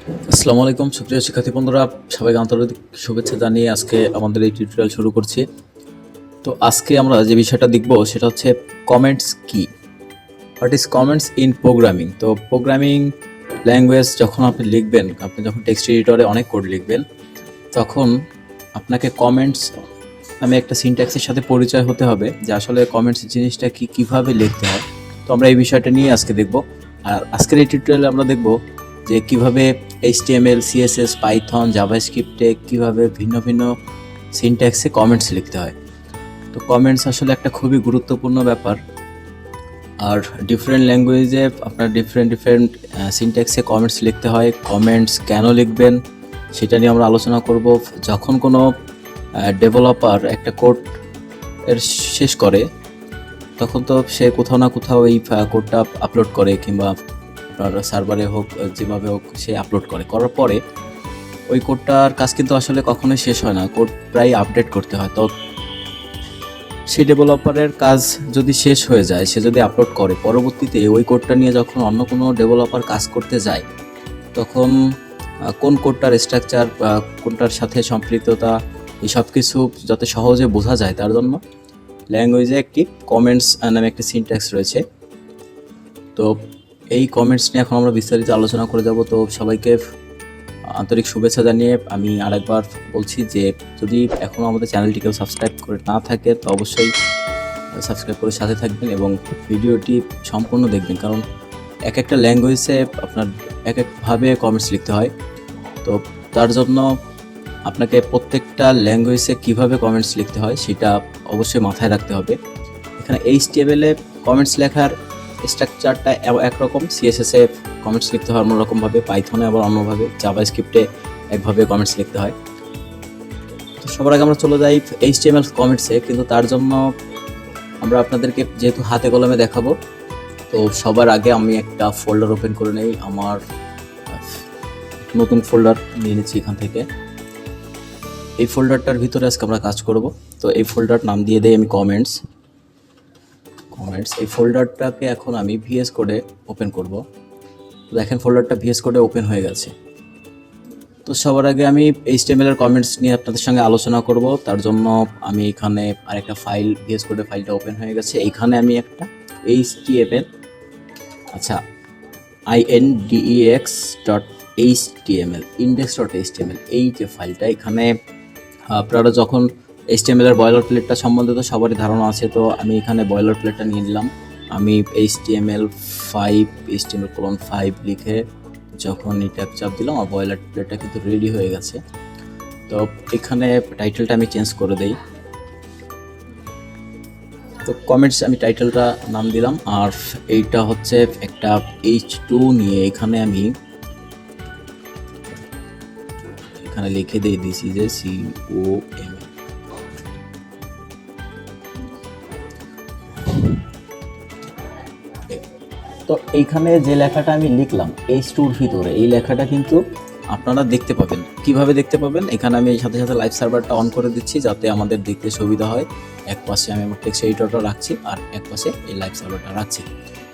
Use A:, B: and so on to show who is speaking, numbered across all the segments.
A: আসসালামু আলাইকুম সুপ্রিয় শিক্ষার্থী বন্ধুরা, সবাইকে আন্তরিক শুভেচ্ছা জানিয়ে আজকে আমাদের এই টিউটোরিয়াল শুরু করছি। তো আজকে আমরা যে বিষয়টা দেখব সেটা হচ্ছে কমেন্টস কি। What is comments in programming. তো প্রোগ্রামিং ল্যাঙ্গুয়েজ যখন আপনি লিখবেন, আপনি যখন টেক্সট এডিটরে অনেক কোড লিখবেন, তখন আপনাকে কমেন্টস নামে একটা সিনট্যাক্সের সাথে পরিচয় হতে হবে যে আসলে কমেন্টস জিনিসটা কি, কিভাবে লিখতে হয়। তো আমরা এই বিষয়টা নিয়ে আজকে দেখব। আর আজকের এই টিউটোরিয়ালে আমরা দেখব যে কিভাবে HTML, CSS, পাইথন, জাভাস্ক্রিপ্টে কিভাবে ভিন্ন ভিন্ন সিনট্যাক্সে কমেন্টস লিখতে হয়। তো কমেন্টস আসলে একটা খুবই গুরুত্বপূর্ণ ব্যাপার। আর ডিফারেন্ট ল্যাঙ্গুয়েজে আপনার ডিফারেন্ট সিনট্যাক্সে কমেন্টস লিখতে হয়। কমেন্টস কেন লিখবেন সেটা নিয়ে আমরা আলোচনা করব। যখন কোনো ডেভেলপার একটা কোড এর শেষ করে, তখন তো সে কোথাও না কোথাও এই কোডটা আপলোড করে, কিংবা আপনার সার্ভারে হোক, যেভাবে হোক সে আপলোড করার পরে ওই কোডটার কাজ কিন্তু আসলে কখনোই শেষ হয় না, কোড প্রায় আপডেট করতে হয়। তো সেই ডেভেলপারের কাজ যদি শেষ হয়ে যায়, সে যদি আপলোড করে, পরবর্তীতে ওই কোডটা নিয়ে যখন অন্য কোনো ডেভেলপার কাজ করতে যায়, তখন কোন কোডটার স্ট্রাকচার, কোনটার সাথে সম্পৃক্ততা, এই সব কিছু যাতে সহজে বোঝা যায় তার জন্য ল্যাঙ্গুয়েজে একটি কমেন্টস নামে একটি সিনট্যাক্স রয়েছে। তো এই কমেন্টস নিয়ে এখন আমরা বিস্তারিত আলোচনা করে যাব। তো সবাইকে আন্তরিক শুভেচ্ছা জানিয়ে আমি আরেকবার বলছি যে যদি এখনও আমাদের চ্যানেলটিকেও সাবস্ক্রাইব করে না থাকে তো অবশ্যই সাবস্ক্রাইব করে সাথে থাকবেন এবং ভিডিওটি সম্পূর্ণ দেখবেন, কারণ এক একটা ল্যাঙ্গুয়েজে আপনার এক একভাবে কমেন্টস লিখতে হয়। তো তার জন্য আপনাকে প্রত্যেকটা ল্যাঙ্গুয়েজে কীভাবে কমেন্টস লিখতে হয় সেটা অবশ্যই মাথায় রাখতে হবে। এখানে HTML-এ কমেন্টস লেখার স্ট্রাকচারটা একরকম, CSS-এ কমেন্টস লিখতে হয় অন্যরকমভাবে, পাইথনে আবার অন্যভাবে, জাভাস্ক্রিপ্টে একভাবে কমেন্টস লিখতে হয়। তো সবার আগে আমরা চলে যাই HTML কমেন্টসে, কিন্তু তার জন্য আমরা আপনাদেরকে যেহেতু হাতে কলমে দেখাবো, তো সবার আগে আমি একটা ফোল্ডার ওপেন করে নেই। আমার নতুন ফোল্ডার নিয়ে নিচ্ছি এখান থেকে। এই ফোল্ডারটার ভিতরে আজকে আমরা কাজ করব। তো এই ফোল্ডার নাম দিয়ে দেই আমি কমেন্টস। এই ফোল্ডারটাকে এখন আমি VS কোডে ওপেন করব। দেখেন ফোল্ডারটা VS কোডে ওপেন হয়ে গেছে। তো সবার আগে আমি HTML এর কমেন্টস নিয়ে আপনাদের সঙ্গে আলোচনা করব। তার জন্য আমি এখানে আরেকটা ফাইল, VS কোডে ফাইলটা ওপেন হয়ে গেছে। এইখানে আমি একটা HTML, আচ্ছা index.html, index.html এই যে ফাইলটা, এখানে আপনারা যখন HTML এর বয়লার প্লেটটা সম্বন্ধে তো সবারই ধারণা আছে। তো আমি এখানে বয়লার প্লেটটা নিয়ে নিলাম। আমি HTML5 লিখে যখন এই ট্যাব চাপ দিলাম, আর বয়লার প্লেটটা কিন্তু রেডি হয়ে গেছে। তো এখানে টাইটেলটা আমি চেঞ্জ করে দেই। তো কমেন্টস আমি টাইটেলটা নাম দিলাম, আর এইটা হচ্ছে একটা H2 নিয়ে এখানে আমি লিখে দিই দিস ইজ এ COM। তো এইখানে যে লেখাটা আমি লিখলাম H2-র ভিতরে, এই লেখাটা কিন্তু আপনারা দেখতে পাবেন। কিভাবে দেখতে পাবেন? এখানে আমি সাথে সাথে লাইভ সার্ভারটা অন করে দিচ্ছি যাতে আমাদের দেখতে সুবিধা হয়। এক পাশে আমি আমার টেক্সট এডিটরটা রাখছি, আর এক পাশে এই লাইভ সার্ভারটা রাখছি।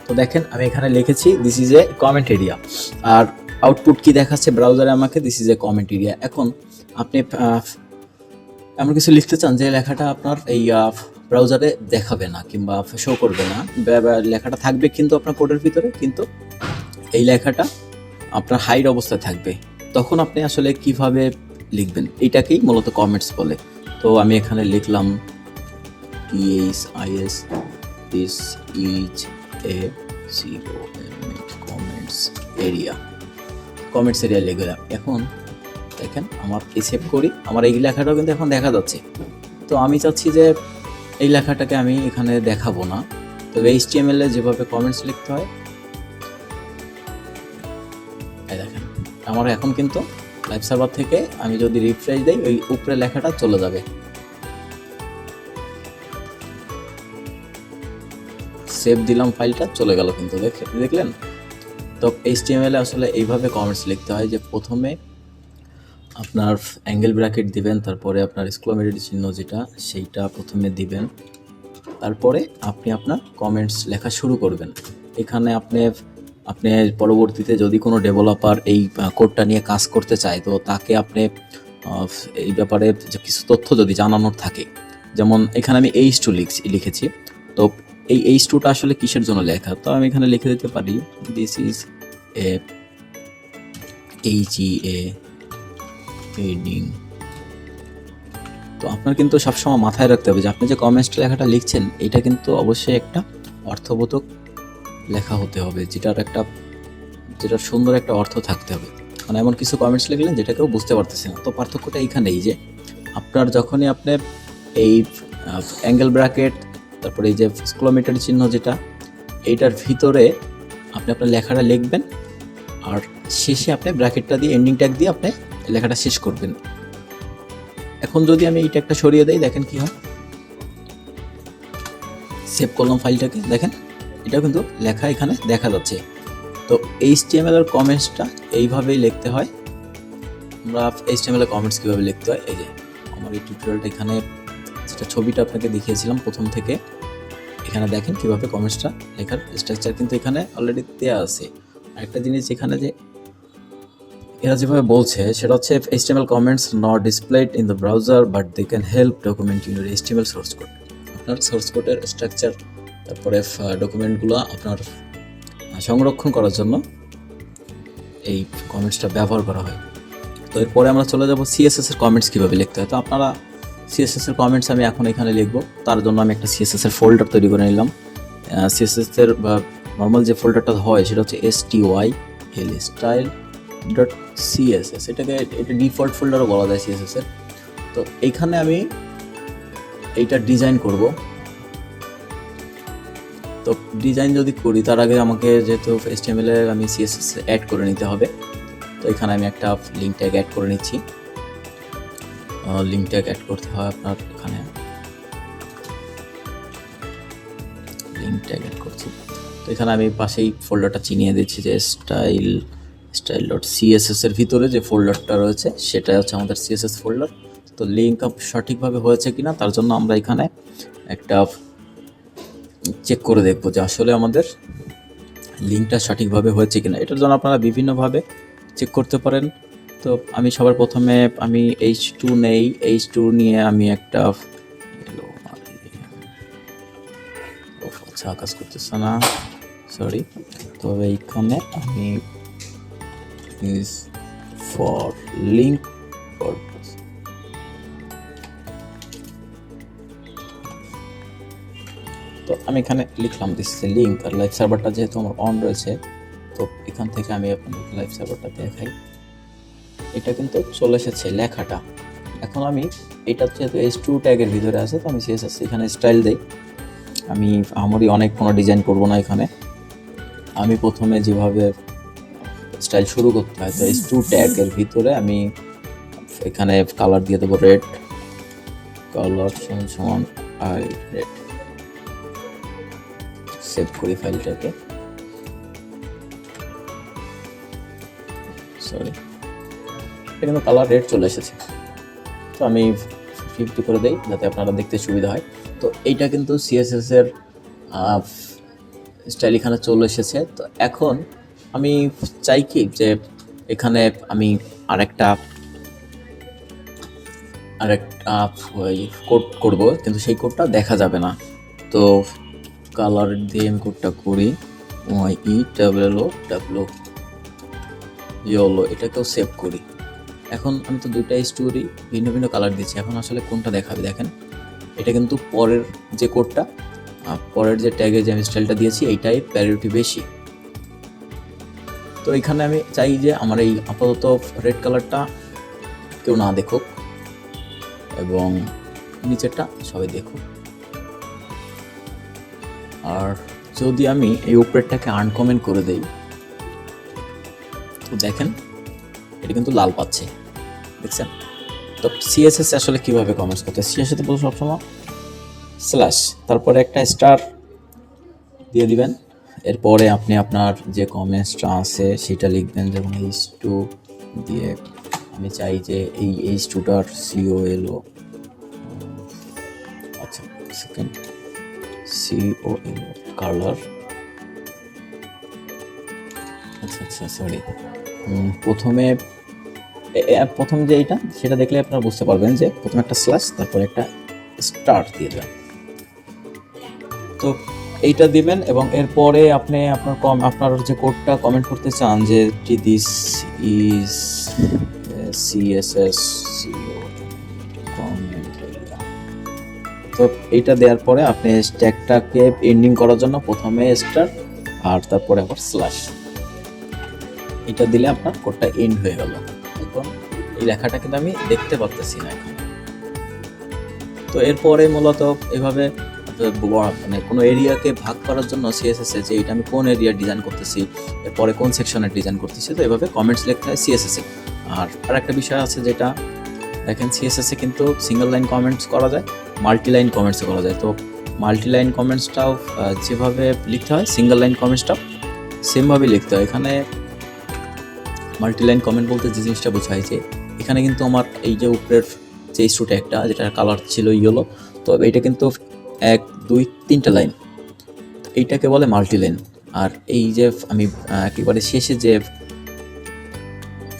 A: তো দেখেন আমি এখানে লিখেছি this is a comment area, আর আউটপুট কি দেখাচ্ছে ব্রাউজারে আমাকে, this is a comment area. এখন আপনি এমন কিছু লিখতে চান যে লেখাটা আপনার এই ব্রাউজারে দেখাবে না কিংবা শো করবে না, লেখাটা থাকবে কিন্তু আপনার কোডের ভিতরে, কিন্তু এই লেখাটা আপনার হাইড অবস্থায় থাকবে। তখন আপনি আসলে কিভাবে লিখবেন, এইটাকেই মূলত কমেন্টস বলে। তো আমি এখানে লিখলাম THIS, this is A comments area লিখলাম। এখন দেখেন আমার সেভ করি, আমার এই লেখাটাও কিন্তু এখন দেখা যাচ্ছে। তো আমি চাচ্ছি যে এই লেখাটাকে আমি এখানে দেখাবো না, তবে HTML-এ যেভাবে কমেন্টস লিখতে হয়, এই দেখেন আমার এখন কিন্তু লাইভ সার্ভার থেকে আমি যদি রিফ্রেশ দেই, ওই উপরে লেখাটা চলে যাবে। সেভ দিলাম, ফাইলটা চলে গেল কিন্তু, দেখলেন? তো HTML-এ আসলে এইভাবে কমেন্টস লিখতে হয় যে প্রথমে আপনার অ্যাঙ্গেল ব্র্যাকেট দিবেন, তারপরে আপনার এক্সক্লামেটরি চিহ্ন যেটা সেইটা প্রথমে দিবেন, তারপরে আপনি আপনার কমেন্টস লেখা শুরু করবেন। এখানে আপনি আপনি পরবর্তীতে যদি কোনো ডেভেলপার এই কোডটা নিয়ে কাজ করতে চায়, তো তাকে আপনি এই ব্যাপারে যে কিছু তথ্য যদি জানানোর থাকে, যেমন এখানে আমি H2 লিখেছি, তো এই H2টা আসলে কিসের জন্য লেখা, তো আমি এখানে লিখে দিতে পারি this is A HEA heading. তো আপনার কিন্তু সবসময় মাথায় রাখতে হবে যে আপনি যে কমেন্টস লেখাটা লিখছেন এটা কিন্তু অবশ্যই একটা অর্থবোধক লেখা হতে হবে, যেটার সুন্দর একটা অর্থ থাকতে হবে। মানে এমন কিছু কমেন্টস লিখলেন যেটা কেউ বুঝতে পারতেছে না। তো পার্থক্যটা এইখানেই যে আপনার যখনই আপনি এই অ্যাঙ্গেল ব্র্যাকেট, তারপরে এই যে এক্সক্লেমেটর চিহ্ন যেটা, এইটার ভিতরে আপনি আপনার লেখাটা লিখবেন, আর শেষে আপনি ব্র্যাকেটটা দিয়ে এন্ডিং ট্যাগ দিয়ে আপনি লেখাটা শেষ করবেন। এখন যদি আমি এইটা একটা সরিয়ে দেই, দেখেন কি হয়, সেভ করলাম ফাইলটাকে, দেখেন এটা কিন্তু লেখা এখানে দেখা যাচ্ছে। তো HTML এর কমেন্টসটা এইভাবেই লিখতে হয়। আমরা HTML এর কমেন্টস কীভাবে লিখতে হয়, এই যে আমার এই টিউটোরিয়ালটা এখানে যেটা ছবিটা আপনাকে দেখিয়েছিলাম প্রথম থেকে, এখানে দেখেন কীভাবে কমেন্টসটা লেখার স্ট্রাকচার কিন্তু এখানে অলরেডি দেওয়া আছে। আরেকটা জিনিস এখানে যে এরা যেভাবে বলছে সেটা হচ্ছে HTML comments not displayed in the browser but they can help documenting your HTML source code। আপনার সোর্স কোডের স্ট্রাকচার, তারপরে ডকুমেন্টগুলো আপনার সংরক্ষণ করার জন্য এই কমেন্টসটা ব্যবহার করা হয়। তো এরপরে আমরা চলে যাব CSS এর কমেন্টস কীভাবে লিখতে হয়। তো আপনারা CSS এর কমেন্টস আমি এখন এখানে লিখব, তার জন্য আমি একটা CSS এর ফোল্ডার তৈরি করে নিলাম। CSS এর নর্মাল যে ফোল্ডারটা হয় সেটা হচ্ছে style.css, এটা ডিফল্ট ফোল্ডারও বলা যায় CSS এর। তো এইখানে আমি এইটা ডিজাইন করব। তো ডিজাইন যদি করি তার আগে আমাকে যেহেতু HTML এ আমি CSS অ্যাড করে নিতে হবে, তো এখানে আমি একটা লিঙ্ক ট্যাগ অ্যাড করে নিচ্ছি। লিঙ্ক ট্যাগ অ্যাড করতে হয় আপনার, এখানে লিঙ্ক ট্যাগ অ্যাড করছি। তো এখানে আমি পাশেই ফোল্ডারটা চিনিয়ে দিচ্ছি যে style.css এর ভিতরে যে ফোল্ডারটা রয়েছে সেটা হচ্ছে আমাদের CSS ফোল্ডার। তো লিঙ্ক আপ সঠিকভাবে হয়েছে কিনা তার জন্য আমরা এখানে একটা চেক করে দেখব যে আসলে আমাদের লিঙ্কটা সঠিকভাবে হয়েছে কিনা। এটার জন্য আপনারা বিভিন্নভাবে চেক করতে পারেন। তো আমি সবার প্রথমে আমি H2 নেই, H2 নিয়ে আমি একটা আচ্ছা কাজ করতেছে না, সরি। তো এইখানে আমি is for link purpose, তো আমি এখানে লিখলাম দিস লিঙ্ক, আর লাইভ সার্ভারটা যেহেতু আমার অন রয়েছে, তো এখান থেকে আমি আপনাদের লাইভ সার্ভারটা দেখাই। এটা কিন্তু চলে এসেছে লেখাটা। এখন আমি এটা যেহেতু H2 ট্যাগের ভিতরে আছে, তো আমি CSS এখানে স্টাইল দেই। আমি আমারই অনেক কোনো ডিজাইন করব না এখানে, আমি প্রথমে যেভাবে স্টাইল শুরু করতে হয়, তো H2 ট্যাগের ভিতরে আমি এখানে কালার দিয়ে দেবো রেড, কালার সমান আই রেড। সেভ করি ফাইলটাকে, সরি, এটা কিন্তু কালার রেড চলে এসেছে। তো আমি 50 করে দেই যাতে আপনারা দেখতে সুবিধা হয়। তো এইটা কিন্তু CSS এর স্টাইল এখানে চলে এসেছে। তো এখন আমি চাই কি যে এখানে আমি আরেকটা কোড করব, কিন্তু সেই কোডটা দেখা যাবে না। তো কালার দিয়ে আমি কোডটা করি YELLOW, এটাকেও সেভ করি। এখন আমি তো দুইটা স্টোরি ভিন্ন ভিন্ন কালার দিচ্ছি, এখন আসলে কোনটা দেখাবে দেখেন। এটা কিন্তু পরের যে কোডটা, পরের যে ট্যাগে যে আমি স্টাইলটা দিয়েছি এইটাই প্রায়োরিটি বেশি। তো এখানে আমি চাই যে আমার এই আপাতত রেড কালারটা কেউ না দেখুক এবং নিচেরটা সবাই দেখুক। আর যদি আমি এই উপরেরটাকে আনকমেন্ট করে দেই, তো দেখেন এটা কিন্তু লাল পাচ্ছে, দেখছেন। তো CSS আসলে কিভাবে কমেন্টস করতে, CSS তো বলবো সবসময় স্ল্যাশ, তারপরে একটা স্টার দিয়ে দিবেন। এরপরে আপনি আপনার যে কমেন্টসটা আছে সেটা লিখবেন, যেমন H2 দিয়ে আমি চাই যে এই H2টার COLO, আচ্ছা সেকেন্ড COLO কালার আচ্ছা আচ্ছা সরি, প্রথমে প্রথম যে এইটা সেটা দেখলে আপনারা বুঝতে পারবেন যে প্রথমে একটা স্ল্যাশ তারপরে একটা স্টার দিয়ে দেবেন। তো এইটা দিবেন এবং এরপরে আপনি আপনার যে কোডটা কমেন্ট করতে চান যে দিস ইজ সিএসএস কমেন্ট, তো এইটা দেওয়ার পরে আপনি স্ট্যাকটাকে এন্ডিং করার জন্য প্রথমে স্টার আর তারপরে আবার স্ল্যাশ, এটা দিলে আপনার কোডটা এন্ড হয়ে গেল। এখন এই লেখাটা কিন্তু আমি দেখতে পাচ্ছি না এখন। তো এরপরে মূলত এভাবে মানে কোনো এরিয়াকে ভাগ করার জন্য সিএসএস এ যে এটা আমি কোন এরিয়া ডিজাইন করতেছি, এরপরে কোন সেকশনে ডিজাইন করতেছি, তো এভাবে কমেন্টস লিখতে হয় সিএসএস এ। আর একটা বিষয় আছে যেটা দেখেন, সিএসএস এ কিন্তু সিঙ্গেল লাইন কমেন্টস করা যায়, মাল্টি লাইন কমেন্টস করা যায়। তো মাল্টি লাইন কমেন্টসটাও যেভাবে লিখতে হয় সিঙ্গেল লাইন কমেন্টসটাও সেমভাবে লিখতে হয়। এখানে মাল্টি লাইন কমেন্ট বলতে যে জিনিসটা বোঝায় যে এখানে কিন্তু আমার এই যে উপরের যে স্ট্রু ট্যাগটা যেটার কালার ছিল ইয়েলো, তো এইটা কিন্তু 1 2 3টা লাইন, এইটাকে বলে মাল্টি লাইন। আর এই যে আমি একেবারে শেষে যে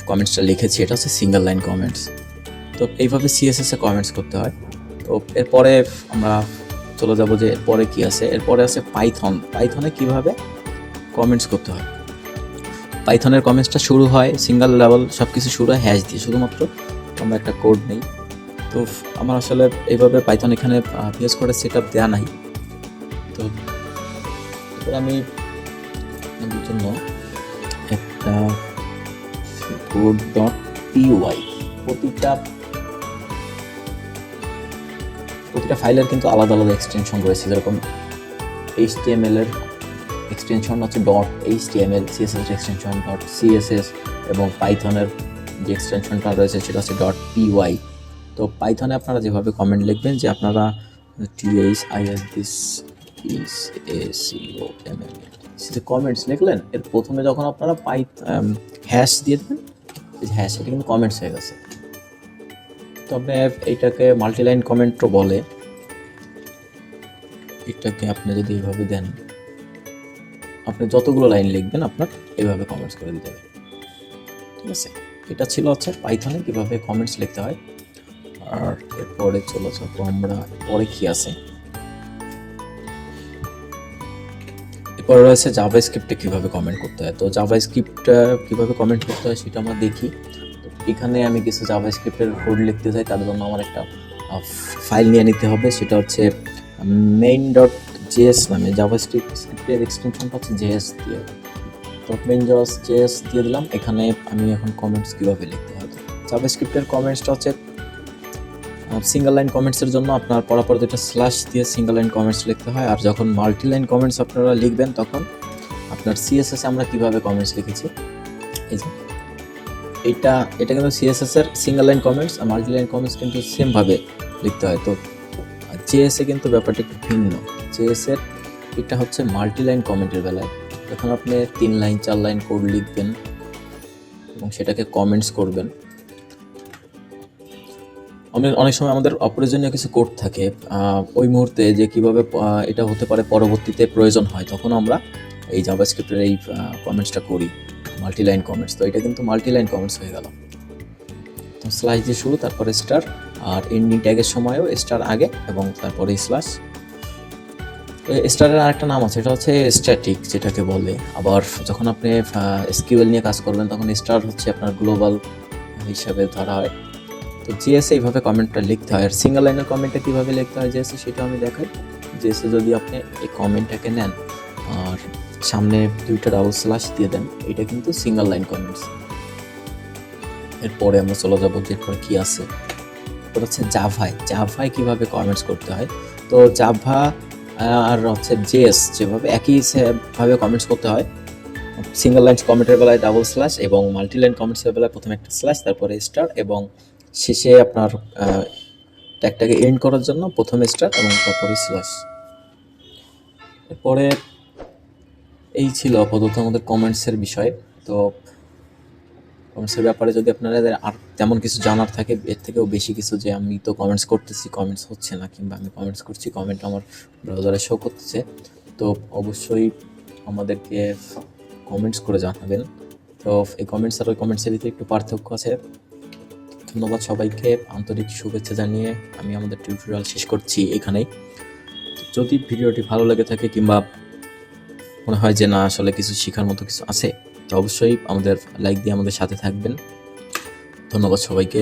A: কমেন্টসটা লিখেছি এটা হচ্ছে সিঙ্গেল লাইন কমেন্টস। তো এইভাবে সিএসএস এ কমেন্টস করতে হয়। তো এরপরে আমরা চলে যাব যে এরপরে কি আছে, এরপরে আছে পাইথনে কিভাবে কমেন্টস করতে হয়। পাইথনের কমেন্টসটা শুরু হয় সিঙ্গেল লেভেল, সব কিছু শুরু হয় হ্যাশ দিয়ে, শুধুমাত্র আমরা একটা কোড নেই। তো আমার আসলে এইভাবে পাইথন এখানে ভিএস কোডের সেট আপ দেওয়া নাই। তো আমি আপনাদের জন্য একটা কোড ডট পিওয়াই, প্রতিটা ফাইলের কিন্তু আলাদা আলাদা এক্সটেনশন রয়েছে, যেরকম HTML এর এক্সটেনশন হচ্ছে ডট HTML, CSS এর এক্সটেনশন ডট CSS এবং পাইথনের যে এক্সটেনশনটা রয়েছে সেটা হচ্ছে ডট PY। তো পাইথনে আপনারা যেভাবে কমেন্ট লিখবেন যে আপনারা কমেন্টস লিখলেন, এর প্রথমে যখন আপনারা হ্যাশ দিয়ে দেবেন, হ্যাশ এটা কিন্তু কমেন্টস হয়ে গেছে। তবে এইটাকে মাল্টিলাইন কমেন্টও বলে। এটাকে আপনি যদি এইভাবে দেন, আপনি যতগুলো লাইন লিখবেন আপনার এইভাবে কমেন্টস করে দিতে হবে, ঠিক আছে। এটা ছিল হচ্ছে পাইথনে কিভাবে কমেন্টস লিখতে হয়। আর এরপরে চলে যাবো আমরা, পরে কি আছে, এরপরে রয়েছে জাভাস্ক্রিপ্টে কিভাবে কমেন্ট করতে হয়। তো জাভাস্ক্রিপ্ট কিভাবে কমেন্ট করতে হয় সেটা আমরা দেখি। তো এখানে আমি কিছু জাভাস্ক্রিপ্টের কোড লিখতে চাই, তার জন্য আমার একটা ফাইল নিয়ে নিতে হবে, সেটা হচ্ছে main.js নামে। জাভাস্ক্রিপ্টের এক্সটেনশনটা হচ্ছে জেএস দিয়ে, তো main.js দিয়ে দিলাম। এখানে আমি এখন কমেন্টস কিভাবে লিখতে হয়, জাভাস্ক্রিপ্টের কমেন্টসটা হচ্ছে সিঙ্গেল লাইন কমেন্টসের জন্য আপনার পরপর দুটো স্ল্যাশ দিয়ে সিঙ্গেল লাইন কমেন্টস লিখতে হয়। আর যখন মাল্টি লাইন কমেন্টস আপনারা লিখবেন তখন আপনার সিএসএস আমরা কিভাবে কমেন্টস লিখেছি, এই যে এটা কিন্তু সিএসএস এর সিঙ্গেল লাইন কমেন্টস আর মাল্টি লাইন কমেন্টস কিন্তু সেমভাবে লিখতে হয়। তো জেএস এ কিন্তু ব্যাপারটা একটু ভিন্ন। জেএস এর এটা হচ্ছে মাল্টি লাইন কমেন্টের বেলায় যখন আপনি 3 লাইন 4 লাইন কোড লিখবেন এবং সেটাকে কমেন্টস করবেন, অনেক সময় আমাদের অপ্রয়োজনীয় কিছু কোড থাকে ওই মুহূর্তে যে কিভাবে এটা হতে পারে পরবর্তীতে প্রয়োজন হয়, তখন আমরা এই জাভাস্ক্রিপ্টের এই কমেন্টসটা করি মাল্টি লাইন কমেন্টস। তো এটা কিন্তু মাল্টি লাইন কমেন্টস হয়ে গেল। তো স্ল্যাশ দিয়ে শুরু, তারপরে স্টার, আর এন্ডিং ট্যাগের সময়ও স্টার আগে এবং তারপরে স্ল্যাশ। স্টারের আরেকটা নাম আছে, এটা হচ্ছে স্ট্যাটিক যেটাকে বলে। আবার যখন আপনি এসকিউএল নিয়ে কাজ করবেন তখন স্টার হচ্ছে আপনার গ্লোবাল হিসাবে ধরা হয়। তো জিএসএ এইভাবে কমেন্টটা লিখতে হয়। আর সিঙ্গেল লাইনের কমেন্টটা কীভাবে লিখতে হয় জিএসএ সেটা আমি দেখাই। জিএসএ যদি আপনি এই কমেন্টটাকে নেন আর সামনে 2টা ডাবল স্ল্যাশ দিয়ে দেন, এটা কিন্তু সিঙ্গেল লাইন কমেন্টস। এরপরে আমরা চলে যাবো যে এরপরে কী আছে, ওটা হচ্ছে জাভায় কীভাবে কমেন্টস করতে হয়। তো জাভা আর হচ্ছে জেএস যেভাবে একইভাবে কমেন্টস করতে হয়। সিঙ্গেল লাইন কমেন্টের বেলায় ডাবল স্ল্যাশ এবং মাল্টি লাইন কমেন্টসের বেলায় প্রথমে একটা স্ল্যাশ তারপরে স্টার এবং শেষে আপনার ট্যাগটাকে এন্ড করার জন্য প্রথমে স্টার এবং তারপরে স্ল্যাশ। এরপরে এই ছিল আপাতত আমাদের কমেন্টসের বিষয়। তো কমেন্টসের ব্যাপারে যদি আপনাদের আর তেমন কিছু জানার থাকে, এর থেকেও বেশি কিছু, যে আমি তো কমেন্টস করতেছি কমেন্টস হচ্ছে না, কিংবা আমি কমেন্টস করছি কমেন্ট আমার ব্রাউজারে শো করতেছে, তো অবশ্যই আমাদেরকে কমেন্টস করে জানাবেন। তো এই কমেন্টস আর ওই কমেন্টসের ভিতরে একটু পার্থক্য আছে। ধন্যবাদ সবাইকে, আন্তরিক শুভেচ্ছা জানিয়ে আমি আমাদের টিউটোরিয়াল শেষ করছি এখানেই। যদি ভিডিওটি ভালো লেগে থাকে কিংবা মনে হয় যে না আসলে কিছু শেখার মতো কিছু আছে, তো অবশ্যই আমাদের লাইক দিয়ে আমাদের সাথে থাকবেন। ধন্যবাদ সবাইকে।